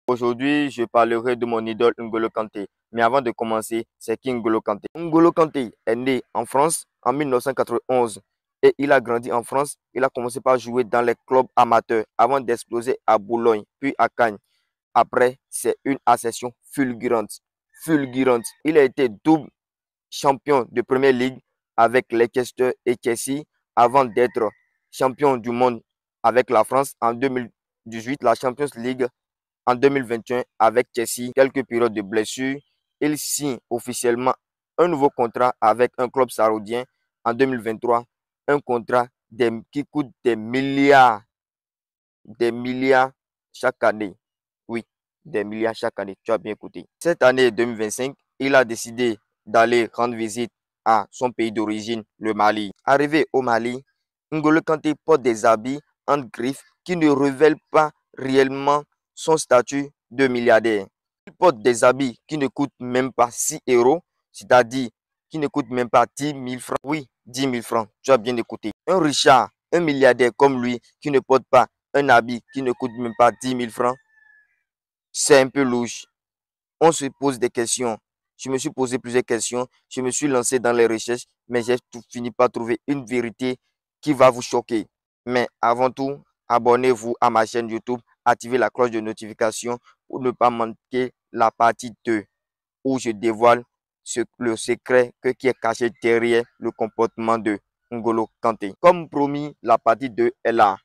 Aujourd'hui, je parlerai de mon idole N'Golo Kanté. Mais avant de commencer, c'est qui N'Golo Kanté? N'Golo Kanté est né en France en 1991 et il a grandi en France. Il a commencé par jouer dans les clubs amateurs avant d'exploser à Boulogne, puis à Cannes. Après, c'est une ascension fulgurante. Fulgurante. Il a été double champion de Première Ligue avec Leicester et Chelsea avant d'être champion du monde avec la France en 2018, la Champions League en 2021 avec Chelsea. Quelques périodes de blessures. Il signe officiellement un nouveau contrat avec un club saoudien en 2023. Un contrat qui coûte des milliards chaque année. Oui, des milliards chaque année. Tu as bien écouté. Cette année 2025, il a décidé d'aller rendre visite à son pays d'origine, le Mali. Arrivé au Mali, N'Golo Kanté porte des habits en griffes qui ne révèlent pas réellement son statut de milliardaire. Il porte des habits qui ne coûtent même pas 6 euros, c'est-à-dire qui ne coûtent même pas 10 000 francs. Oui, 10 000 francs, tu as bien écouté. Un Richard, un milliardaire comme lui, qui ne porte pas un habit qui ne coûte même pas 10 000 francs, c'est un peu louche. On se pose des questions. Je me suis posé plusieurs questions. Je me suis lancé dans les recherches, mais j'ai fini par trouver une vérité qui va vous choquer. Mais avant tout, abonnez-vous à ma chaîne YouTube, activez la cloche de notification pour ne pas manquer la partie 2 où je dévoile le secret qui est caché derrière le comportement de N'Golo Kanté. Comme promis, la partie 2 est là.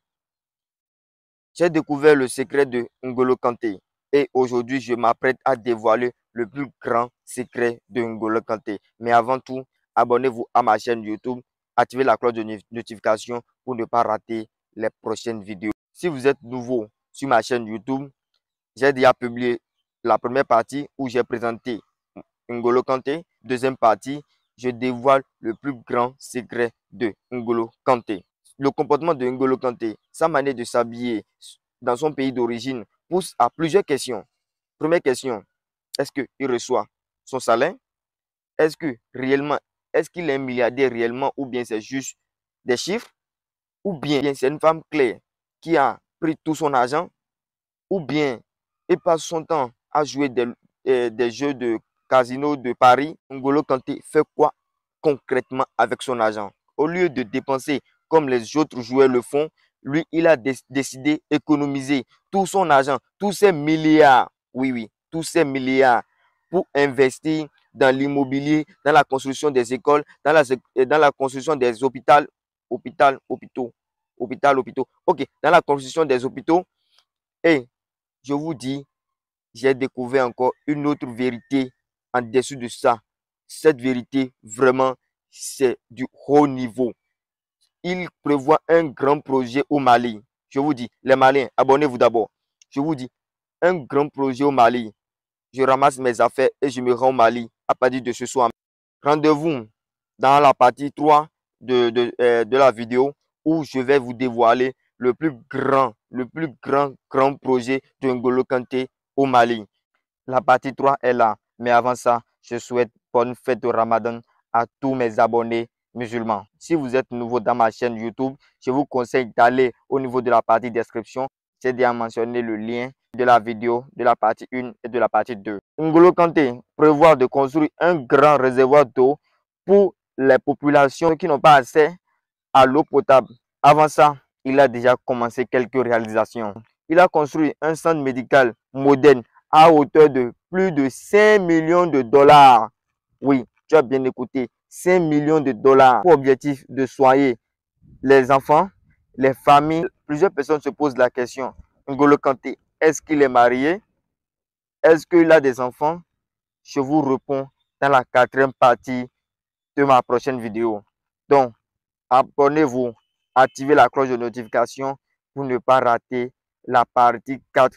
J'ai découvert le secret de N'Golo Kanté et aujourd'hui, je m'apprête à dévoiler le plus grand secret de N'Golo Kanté. Mais avant tout, abonnez-vous à ma chaîne YouTube, activez la cloche de notification pour ne pas rater les prochaines vidéos. Si vous êtes nouveau sur ma chaîne YouTube, j'ai déjà publié la première partie où j'ai présenté N'Golo Kanté. Deuxième partie, je dévoile le plus grand secret de N'Golo Kanté. Le comportement de N'Golo Kanté, sa manière de s'habiller dans son pays d'origine pousse à plusieurs questions. Première question, est-ce qu'il reçoit son salaire? Est-ce qu'il est un milliardaire réellement ou bien c'est juste des chiffres? Ou bien c'est une femme claire qui a pris tout son argent? Ou bien il passe son temps à jouer des jeux de casino de Paris? N'Golo Kanté fait quoi concrètement avec son argent? Au lieu de dépenser comme les autres joueurs le font, lui, il a décidé d'économiser tout son argent, tous ses milliards, oui, tous ces milliards pour investir dans l'immobilier, dans la construction des écoles, dans la construction des hôpitaux, ok, dans la construction des hôpitaux. Et je vous dis, j'ai découvert encore une autre vérité en dessous de ça. Cette vérité, vraiment, c'est du haut niveau. Il prévoit un grand projet au Mali. Je vous dis, les Maliens, abonnez-vous d'abord. Je vous dis, un grand projet au Mali. Je ramasse mes affaires et je me rends au Mali à partir de ce soir. Rendez-vous dans la partie 3 de la vidéo où je vais vous dévoiler le plus grand projet de N'Golo Kanté au Mali. La partie 3 est là. Mais avant ça, je souhaite bonne fête de Ramadan à tous mes abonnés musulmans. Si vous êtes nouveau dans ma chaîne YouTube, je vous conseille d'aller au niveau de la partie description. J'ai déjà mentionné le lien de la vidéo de la partie 1 et de la partie 2. N'Golo Kanté prévoit de construire un grand réservoir d'eau pour les populations qui n'ont pas accès à l'eau potable. Avant ça, il a déjà commencé quelques réalisations. Il a construit un centre médical moderne à hauteur de plus de 5 millions de dollars. Oui, tu as bien écouté, 5 millions de dollars pour objectif de soigner les enfants, les familles. Plusieurs personnes se posent la question, N'Golo Kanté, est-ce qu'il est marié? Est-ce qu'il a des enfants? Je vous réponds dans la 4e partie de ma prochaine vidéo. Donc, abonnez-vous, activez la cloche de notification pour ne pas rater la partie 4